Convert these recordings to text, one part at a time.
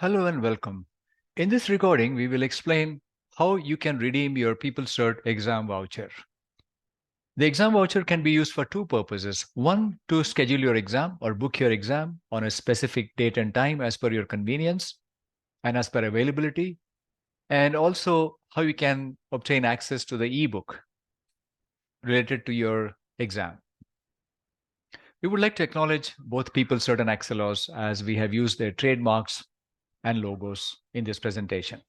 Hello and welcome. In this recording, we will explain how you can redeem your PeopleCert exam voucher. The exam voucher can be used for two purposes. One, to schedule your exam or book your exam on a specific date and time as per your convenience and as per availability. And also how you can obtain access to the ebook related to your exam. We would like to acknowledge both PeopleCert and Axelos as we have used their trademarks and logos in this presentation.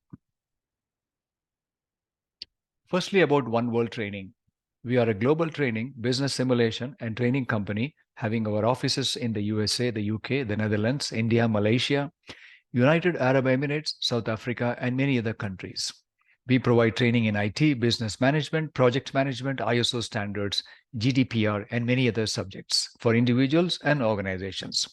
Firstly, about 1WorldTraining. We are a global training, business simulation, and training company having our offices in the USA, the UK, the Netherlands, India, Malaysia, United Arab Emirates, South Africa, and many other countries. We provide training in IT, business management, project management, ISO standards, GDPR, and many other subjects for individuals and organizations.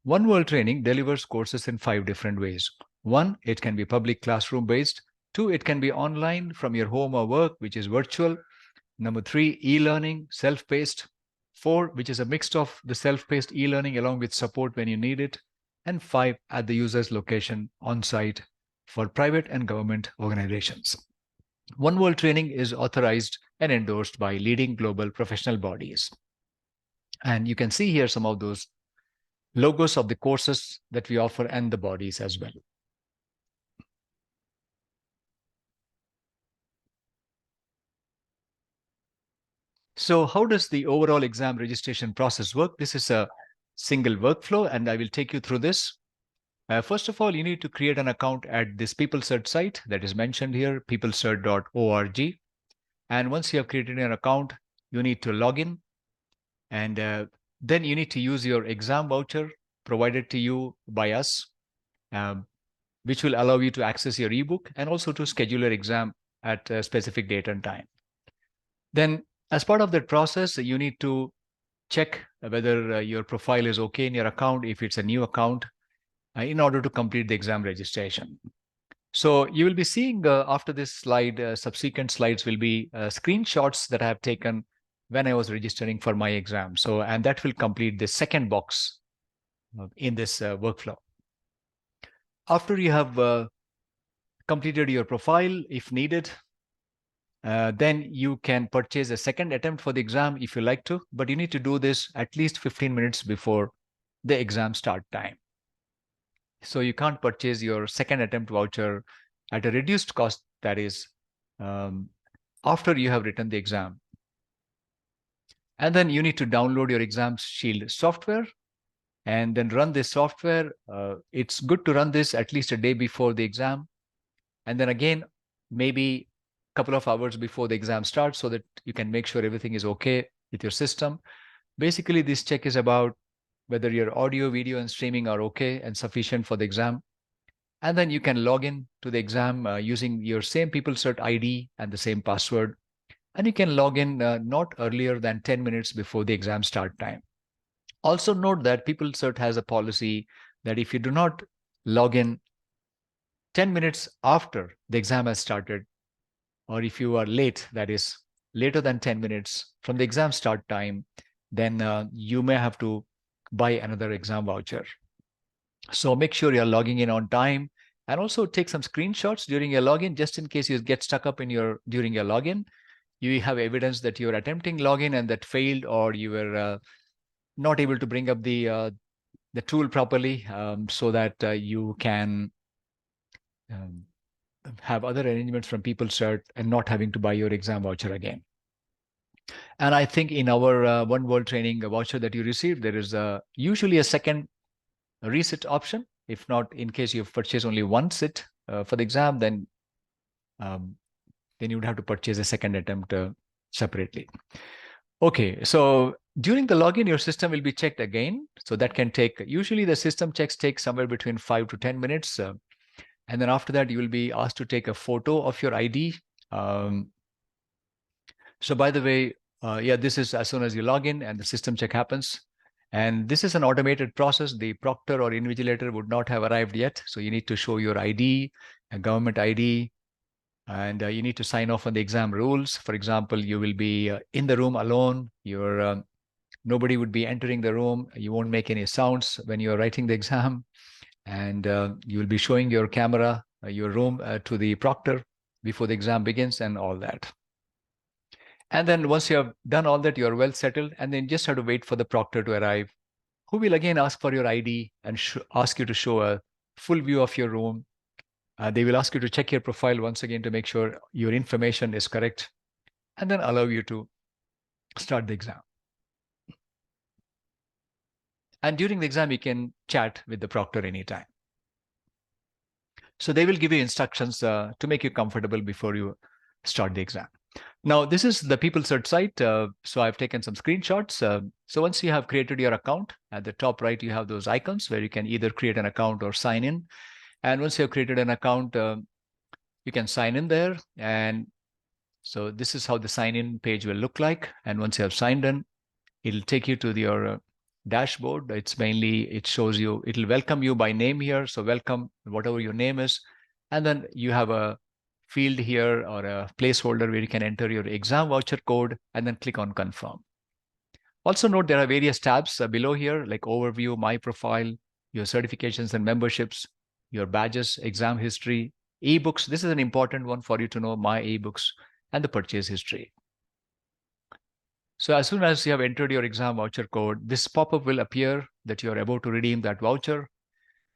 1WorldTraining delivers courses in 5 different ways. 1, it can be public classroom based. 2, it can be online from your home or work, which is virtual. Number 3, e-learning, self-paced. 4, which is a mix of the self-paced e-learning along with support when you need it. And 5, at the user's location on-site for private and government organizations. 1WorldTraining is authorized and endorsed by leading global professional bodies. And you can see here some of those logos of the courses that we offer and the bodies as well. So how does the overall exam registration process work? This is a single workflow, and I will take you through this. First of all, you need to create an account at this PeopleCert site that is mentioned here, peoplecert.org. And once you have created an account, you need to log in. And then you need to use your exam voucher provided to you by us, which will allow you to access your ebook and also to schedule your exam at a specific date and time. Then as part of that process, you need to check whether your profile is okay in your account, if it's a new account, in order to complete the exam registration. So you will be seeing after this slide, subsequent slides will be screenshots that I have taken when I was registering for my exam. So, and that will complete the second box in this workflow. After you have completed your profile, if needed, then you can purchase a second attempt for the exam if you like to, but you need to do this at least 15 minutes before the exam start time. So you can't purchase your second attempt voucher at a reduced cost, that is, after you have written the exam. And then you need to download your exam shield software and then run this software. It's good to run this at least a day before the exam. And then again, maybe a couple of hours before the exam starts so that you can make sure everything is okay with your system. Basically, this check is about whether your audio, video, and streaming are okay and sufficient for the exam. And then you can log in to the exam using your same PeopleCert ID and the same password. And you can log in not earlier than 10 minutes before the exam start time. Also note that PeopleCert has a policy that if you do not log in 10 minutes after the exam has started, or if you are late, that is later than 10 minutes from the exam start time, then you may have to buy another exam voucher. So make sure you're logging in on time and also take some screenshots during your login, just in case you get stuck up during your login. You have evidence that you're attempting login and that failed, or you were not able to bring up the tool properly, so that you can have other arrangements from PeopleCert and not having to buy your exam voucher again. And I think in our 1WorldTraining voucher that you received, there is usually a second resit option. If not, in case you've purchased only one sit for the exam, then you would have to purchase a second attempt separately. Okay, so during the login, your system will be checked again. So that can take, usually the system checks take somewhere between 5 to 10 minutes. And then after that, you will be asked to take a photo of your ID. So by the way, yeah, this is as soon as you log in and the system check happens. And this is an automated process. The proctor or invigilator would not have arrived yet. So you need to show your ID, a government ID, and you need to sign off on the exam rules. For example, you will be in the room alone. Nobody would be entering the room. You won't make any sounds when you're writing the exam. And you will be showing your camera, your room to the proctor before the exam begins and all that. And then once you have done all that, you're well settled, and then just have to wait for the proctor to arrive, who will again ask for your ID and ask you to show a full view of your room. They will ask you to check your profile once again to make sure your information is correct, and then allow you to start the exam. And during the exam, you can chat with the proctor anytime. So they will give you instructions to make you comfortable before you start the exam. Now, this is the PeopleCert site. So I've taken some screenshots. So once you have created your account, at the top right, you have those icons where you can either create an account or sign in. And once you have created an account, you can sign in there. And so this is how the sign in page will look like. And once you have signed in, it'll take you to your dashboard. It's mainly, it shows you, it'll welcome you by name here. So welcome, whatever your name is. And then you have a field here or a placeholder where you can enter your exam voucher code and then click on confirm. Also note there are various tabs below here, like overview, my profile, your certifications and memberships, your badges, exam history, ebooks. This is an important one for you to know, my ebooks, and the purchase history. So as soon as you have entered your exam voucher code, this pop-up will appear that you are about to redeem that voucher.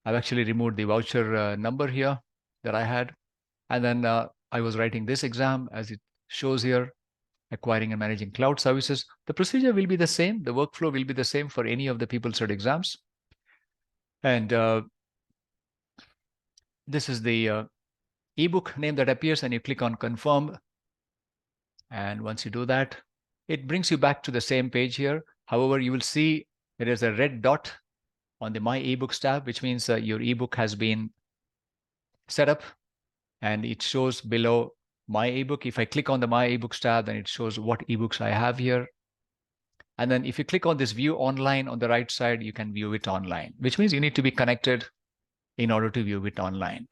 I've actually removed the voucher number here that I had. And then I was writing this exam as it shows here, acquiring and managing cloud services. The procedure will be the same. The workflow will be the same for any of the PeopleCert exams. And this is the ebook name that appears, and you click on confirm. And once you do that, it brings you back to the same page here. However, you will see there is a red dot on the My eBooks tab, which means your ebook has been set up, and it shows below My ebook. If I click on the My eBooks tab, then it shows what ebooks I have here. And then if you click on this view online on the right side, you can view it online, which means you need to be connected in order to view it online.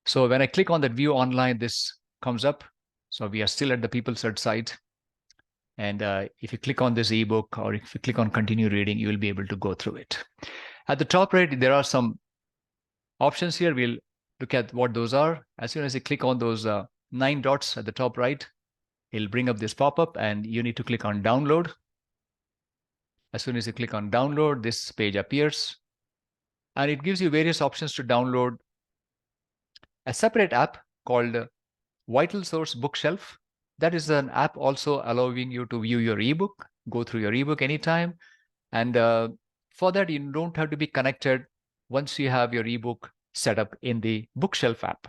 So when I click on that view online, this comes up. So we are still at the PeopleCert site. And if you click on this ebook, or if you click on continue reading, you will be able to go through it. At the top right, there are some options here. We'll look at what those are. As soon as you click on those 9 dots at the top right, it'll bring up this pop-up, and you need to click on download. As soon as you click on download, this page appears, and it gives you various options to download a separate app called Vital Source Bookshelf. That is an app also allowing you to view your ebook, go through your ebook anytime. And for that, you don't have to be connected once you have your ebook set up in the Bookshelf app.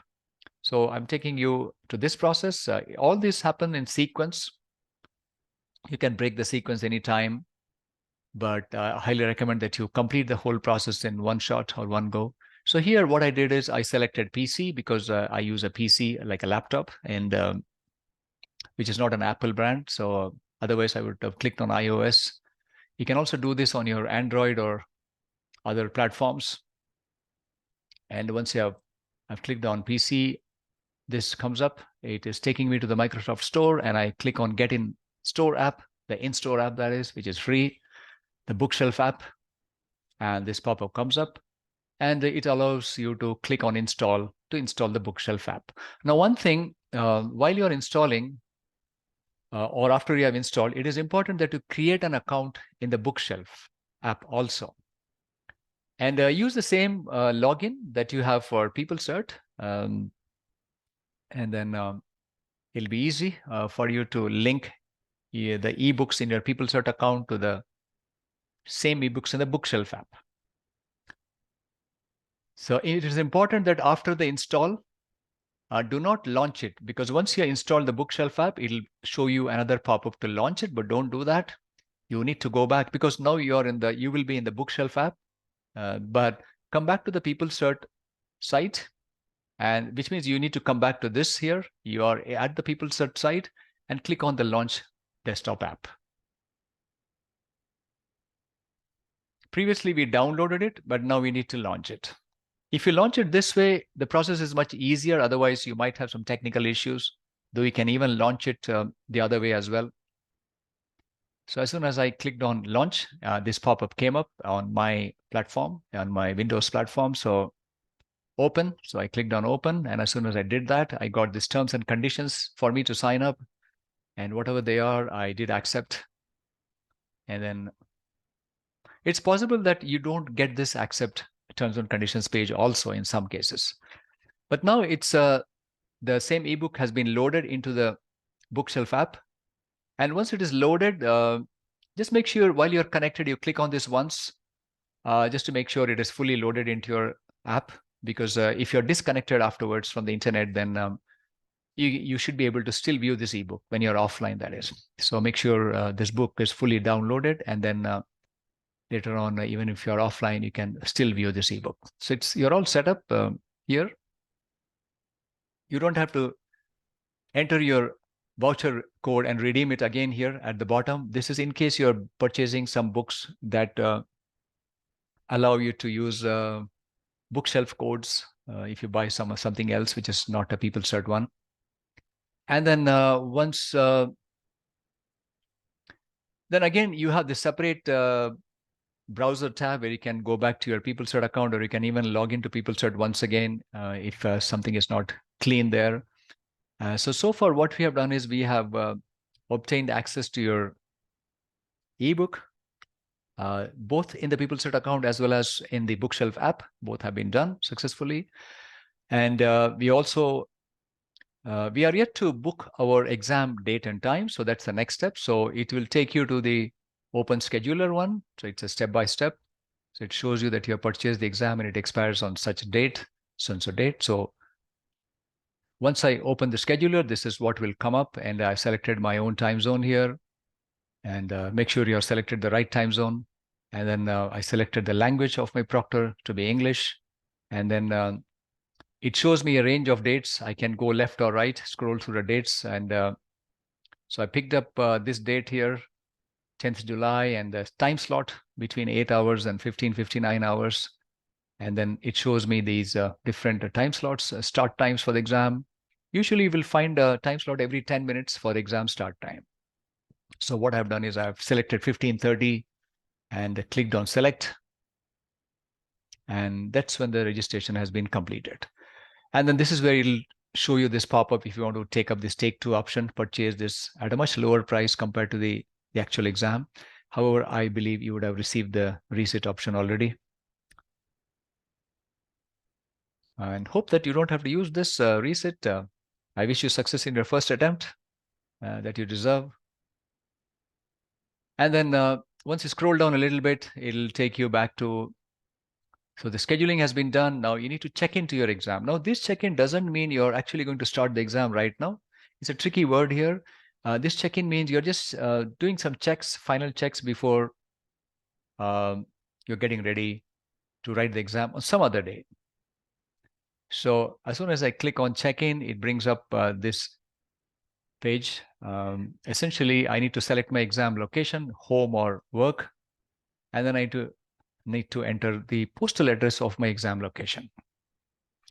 So I'm taking you to this process. All this happen in sequence. You can break the sequence anytime, but I highly recommend that you complete the whole process in one shot or one go. So here, what I did is I selected PC because I use a PC like a laptop, and which is not an Apple brand. So otherwise, I would have clicked on iOS. You can also do this on your Android or other platforms. And once I've clicked on PC, this comes up. It is taking me to the Microsoft Store, and I click on Get in Store app, the in-store app that is, which is free, the Bookshelf app, and this pop-up comes up, and it allows you to click on install to install the Bookshelf app. Now, one thing, while you're installing, or after you have installed, it is important that you create an account in the Bookshelf app also. And use the same login that you have for PeopleCert. And then it'll be easy for you to link the ebooks in your PeopleCert account to the same ebooks in the Bookshelf app. So it is important that after the install, do not launch it, because once you install the Bookshelf app, it'll show you another pop-up to launch it, but don't do that. You need to go back, because now you will be in the Bookshelf app, but come back to the PeopleCert site, and which means you need to come back to this here. You are at the PeopleCert site and click on the launch desktop app. Previously, we downloaded it, but now we need to launch it. If you launch it this way, the process is much easier. Otherwise, you might have some technical issues, though you can even launch it the other way as well. So as soon as I clicked on launch, this pop-up came up on my platform, on my Windows platform. So open. So I clicked on open. And as soon as I did that, I got these terms and conditions for me to sign up. And whatever they are, I did accept. And then it's possible that you don't get this accept terms and conditions page also in some cases. But now it's the same ebook has been loaded into the bookshelf app. And once it is loaded, just make sure while you're connected, you click on this once, just to make sure it is fully loaded into your app. Because if you're disconnected afterwards from the internet, then you should be able to still view this ebook when you're offline, that is. So make sure this book is fully downloaded, and then later on, even if you're offline, you can still view this ebook. So you're all set up here. You don't have to enter your voucher code and redeem it again here at the bottom. This is in case you're purchasing some books that allow you to use bookshelf codes if you buy something else which is not a PeopleCert one. And then then again you have the separate browser tab where you can go back to your PeopleCert account, or you can even log into PeopleCert once again if something is not clean there. So far what we have done is we have obtained access to your ebook, both in the PeopleCert account as well as in the bookshelf app. Both have been done successfully. And we also, we are yet to book our exam date and time. So that's the next step. So it will take you to the open scheduler one. So it's a step-by-step. So it shows you that you have purchased the exam and it expires on such date, so date. So once I open the scheduler, this is what will come up, and I selected my own time zone here, and make sure you have selected the right time zone. And then I selected the language of my proctor to be English. And then it shows me a range of dates. I can go left or right, scroll through the dates. And so I picked up this date here, 10th July, and the time slot between 8 hours and 15:59 hours. And then it shows me these different time slots, start times for the exam. Usually you will find a time slot every 10 minutes for the exam start time. So what I've done is I've selected 15:30 and clicked on select. And that's when the registration has been completed. And then this is where it'll show you this pop-up if you want to take up this take two option, purchase this at a much lower price compared to the actual exam. However, I believe you would have received the reset option already. And hope that you don't have to use this reset. I wish you success in your first attempt that you deserve. And then once you scroll down a little bit, it'll take you back to, so the scheduling has been done. Now you need to check into your exam. Now this check-in doesn't mean you're actually going to start the exam right now. It's a tricky word here. This check-in means you're just doing some checks, final checks before you're getting ready to write the exam on some other day. So as soon as I click on check-in, it brings up this page. Essentially, I need to select my exam location, home or work, and then I need to enter the postal address of my exam location.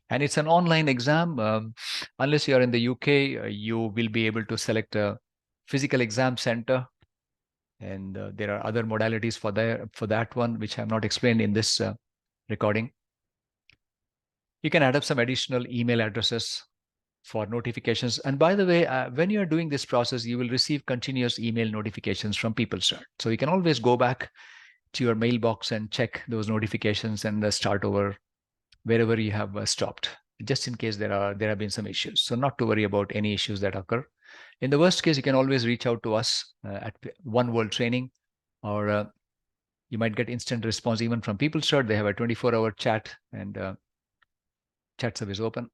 And it's an online exam. Unless you are in the UK, you will be able to select a physical exam center. And there are other modalities for that one, which I have not explained in this recording. You can add up some additional email addresses for notifications. And by the way, when you're doing this process, you will receive continuous email notifications from PeopleCert. So you can always go back to your mailbox and check those notifications and start over wherever you have stopped, just in case there have been some issues. So not to worry about any issues that occur. In the worst case, you can always reach out to us at 1WorldTraining, or you might get instant response even from PeopleCert. They have a 24-hour chat, and chat service open.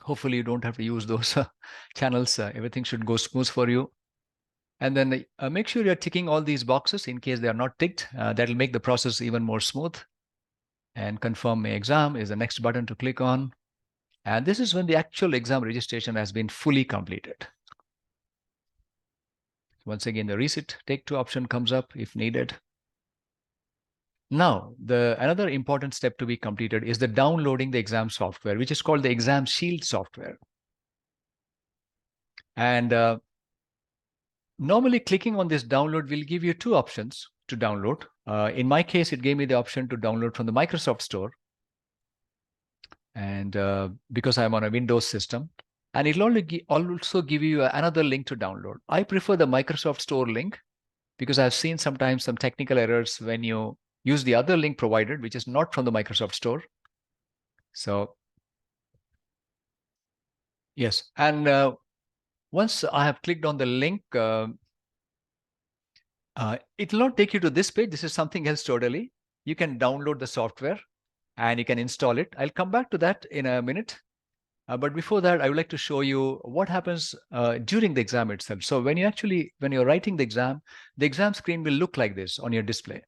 Hopefully you don't have to use those channels. Everything should go smooth for you. And then make sure you're ticking all these boxes in case they are not ticked. That'll make the process even more smooth. And confirm my exam is the next button to click on. And this is when the actual exam registration has been fully completed. Once again, the reset take two option comes up if needed. Now, another important step to be completed is the downloading the exam software, which is called the Exam Shield software. And Normally, clicking on this download will give you two options to download. In my case, it gave me the option to download from the Microsoft Store. And because I'm on a Windows system, and it'll also give you another link to download. I prefer the Microsoft Store link because I've seen sometimes some technical errors when you use the other link provided, which is not from the Microsoft Store. So yes, and once I have clicked on the link, it will not take you to this page. This is something else totally. You can download the software and you can install it. I'll come back to that in a minute. But before that, I would like to show you what happens during the exam itself. So when you're writing the exam screen will look like this on your display.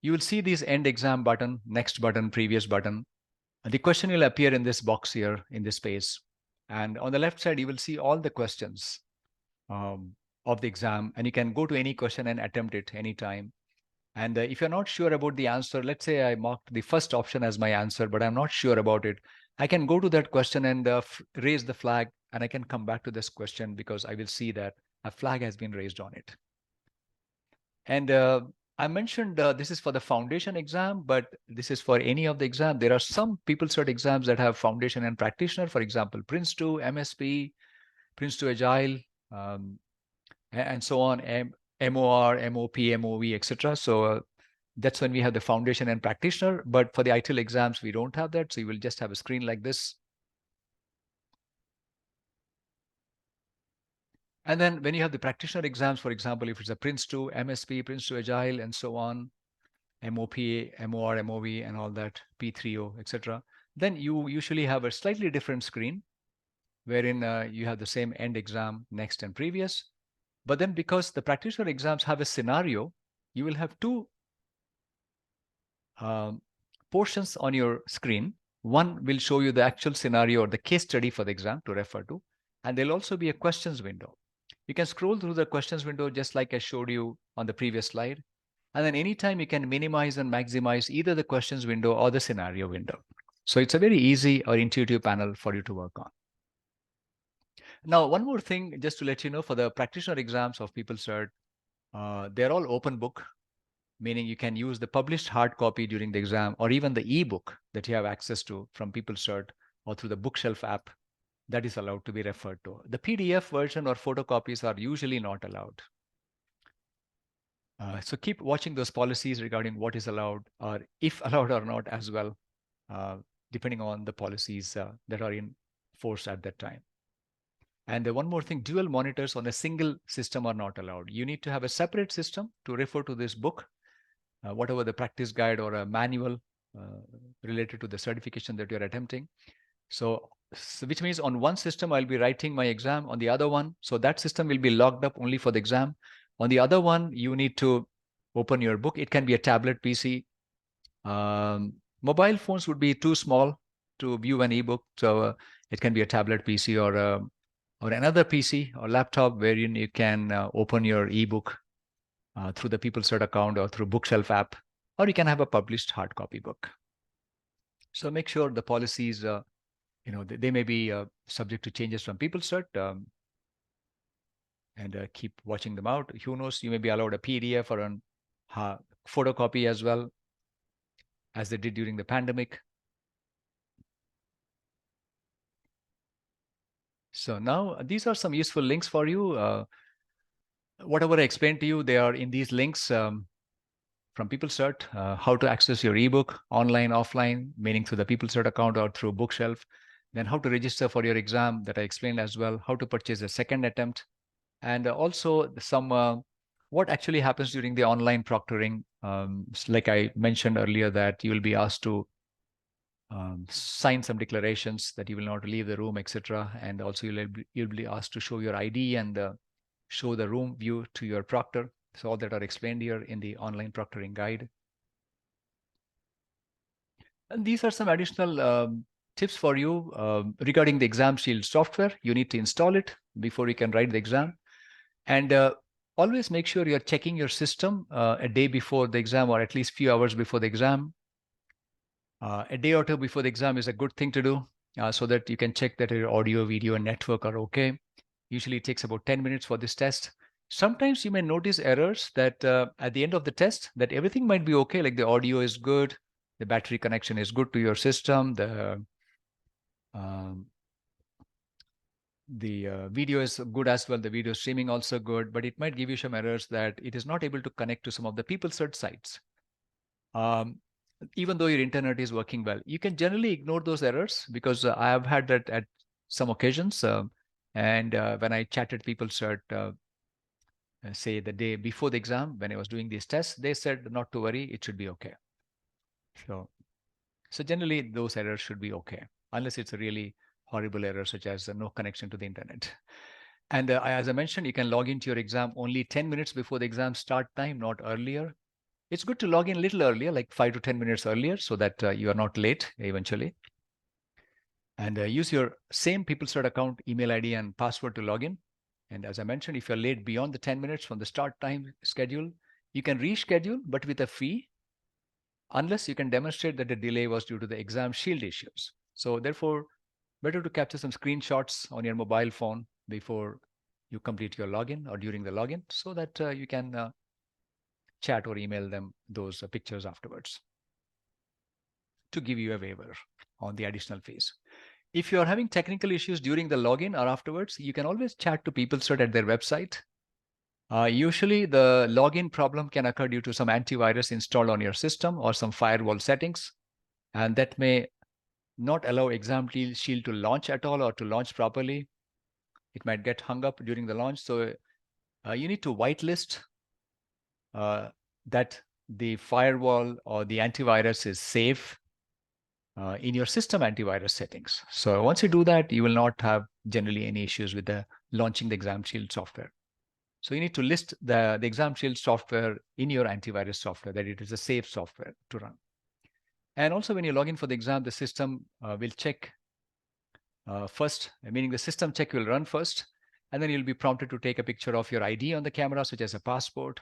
You will see these end exam button, next button, previous button. The question will appear in this box here in this space. And on the left side, you will see all the questions of the exam, and you can go to any question and attempt it anytime. And if you're not sure about the answer, let's say I marked the first option as my answer, but I'm not sure about it. I can go to that question and raise the flag, and I can come back to this question because I will see that a flag has been raised on it. And I mentioned this is for the foundation exam, but this is for any of the exam. There are some PeopleCert exams that have foundation and practitioner, for example, Prince 2, MSP, Prince 2 Agile, and so on, MOR, MOP, MOV, etc. So that's when we have the foundation and practitioner. But for the ITIL exams, we don't have that. So you will just have a screen like this. And then when you have the practitioner exams, for example, if it's a Prince 2, MSP, Prince 2 Agile, and so on, MOP, MOR, MOV, and all that, P3O, etc., then you usually have a slightly different screen wherein you have the same end exam, next, and previous. But then because the practitioner exams have a scenario, you will have two portions on your screen. One will show you the actual scenario or the case study for the exam to refer to. And there'll also be a questions window. You can scroll through the questions window just like I showed you on the previous slide. And then anytime you can minimize and maximize either the questions window or the scenario window. So it's a very easy or intuitive panel for you to work on. Now, one more thing, just to let you know, for the practitioner exams of PeopleCert, they're all open book, meaning you can use the published hard copy during the exam or even the ebook that you have access to from PeopleCert or through the bookshelf app that is allowed to be referred to. The PDF version or photocopies are usually not allowed. So keep watching those policies regarding what is allowed or if allowed or not as well, depending on the policies that are in force at that time. And one more thing, dual monitors on a single system are not allowed. You need to have a separate system to refer to this book, whatever the practice guide or a manual related to the certification that you're attempting. So which means on one system, I'll be writing my exam. On the other one, so that system will be logged up only for the exam. On the other one, you need to open your book. It can be a tablet PC. Mobile phones would be too small to view an ebook. So it can be a tablet PC or another PC or laptop wherein you can open your ebook through the PeopleCert account or through Bookshelf app, or you can have a published hard copy book. So make sure the policies, they may be subject to changes from PeopleCert, and keep watching them out. Who knows, you may be allowed a PDF or a photocopy as well, as they did during the pandemic. So now these are some useful links for you. Whatever I explained to you, they are in these links from PeopleCert, how to access your ebook online, offline, meaning through the PeopleCert account or through Bookshelf. Then how to register for your exam that I explained as well, how to purchase a second attempt, and also some what actually happens during the online proctoring. Like I mentioned earlier, that you will be asked to sign some declarations that you will not leave the room, etc. And also you'll be asked to show your ID and show the room view to your proctor. So all that are explained here in the online proctoring guide. And these are some additional tips for you regarding the Exam Shield software. You need to install it before you can write the exam. And always make sure you're checking your system a day before the exam or at least few hours before the exam. A day or two before the exam is a good thing to do so that you can check that your audio, video, and network are okay. Usually it takes about 10 minutes for this test. Sometimes you may notice errors that at the end of the test, that everything might be okay, like the audio is good, the battery connection is good to your system, um, the video is good as well, the video streaming also good, but it might give you some errors that it is not able to connect to some of the PeopleCert sites. Um, even though your internet is working well, you can generally ignore those errors, because I have had that at some occasions. And when I chatted PeopleCert, say the day before the exam, when I was doing these tests, they said not to worry, it should be okay. So generally those errors should be okay, unless it's a really horrible error, such as no connection to the internet. And as I mentioned, you can log into your exam only 10 minutes before the exam start time, not earlier. It's good to log in a little earlier, like 5 to 10 minutes earlier, so that you are not late eventually. And use your same PeopleCert account, email ID, and password to log in. And as I mentioned, if you're late beyond the 10 minutes from the start time schedule, you can reschedule, but with a fee, unless you can demonstrate that the delay was due to the exam shield issues. So therefore, better to capture some screenshots on your mobile phone before you complete your login or during the login, so that you can chat or email them those pictures afterwards to give you a waiver on the additional fees. If you are having technical issues during the login or afterwards, you can always chat to PeopleCert at their website. Usually the login problem can occur due to some antivirus installed on your system or some firewall settings, and that may not allow Exam Shield to launch at all or to launch properly. It might get hung up during the launch. So you need to whitelist that the firewall or the antivirus is safe in your system antivirus settings. So once you do that, you will not have generally any issues with the launching the Exam Shield software. So you need to list the Exam Shield software in your antivirus software, that it is a safe software to run. And also when you log in for the exam, the system will check first, meaning the system check will run first, and then you'll be prompted to take a picture of your ID on the camera, such as a passport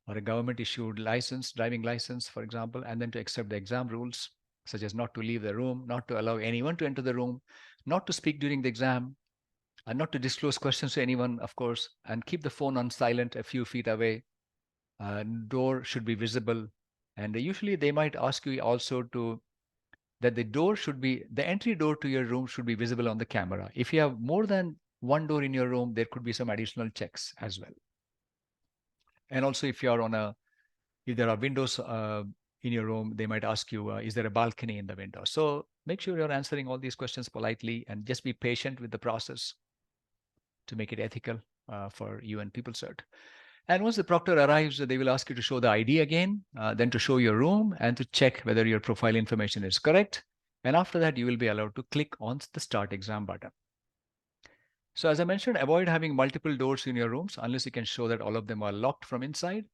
or a government issued license, driving license, for example, and then to accept the exam rules, such as not to leave the room, not to allow anyone to enter the room, not to speak during the exam, and not to disclose questions to anyone, of course, and keep the phone on silent a few feet away. Door should be visible. And usually they might ask you also to that the entry door to your room should be visible on the camera. If you have more than one door in your room, there could be some additional checks as well. And also if there are windows in your room, they might ask you, is there a balcony in the window? So make sure you're answering all these questions politely, and just be patient with the process to make it ethical for you and PeopleCert. And once the proctor arrives, they will ask you to show the ID again, then to show your room and to check whether your profile information is correct. And after that, you will be allowed to click on the Start Exam button. So as I mentioned, avoid having multiple doors in your rooms unless you can show that all of them are locked from inside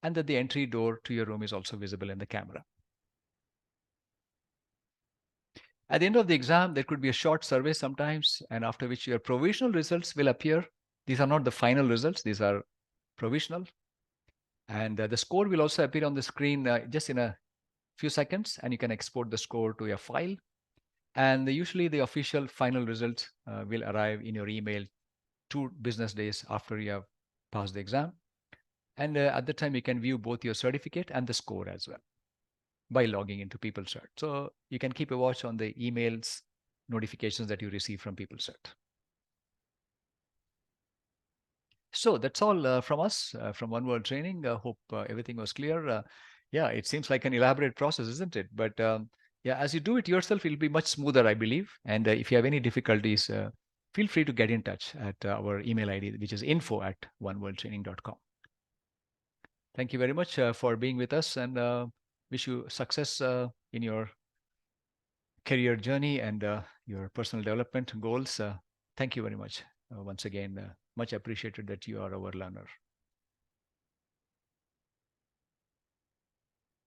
and that the entry door to your room is also visible in the camera. At the end of the exam, there could be a short survey sometimes, and after which your provisional results will appear. These are not the final results, these are provisional. And the score will also appear on the screen just in a few seconds, and you can export the score to your file. And usually the official final results will arrive in your email 2 business days after you have passed the exam. And at the time, you can view both your certificate and the score as well by logging into PeopleCert. So you can keep a watch on the emails, notifications that you receive from PeopleCert. So that's all from us, from One World Training. Hope everything was clear. Yeah, it seems like an elaborate process, isn't it? But yeah, as you do it yourself, it'll be much smoother, I believe. And if you have any difficulties, feel free to get in touch at our email ID, which is info@oneworldtraining.com. Thank you very much for being with us, and wish you success in your career journey and your personal development goals. Thank you very much once again. Much appreciated that you are our learner.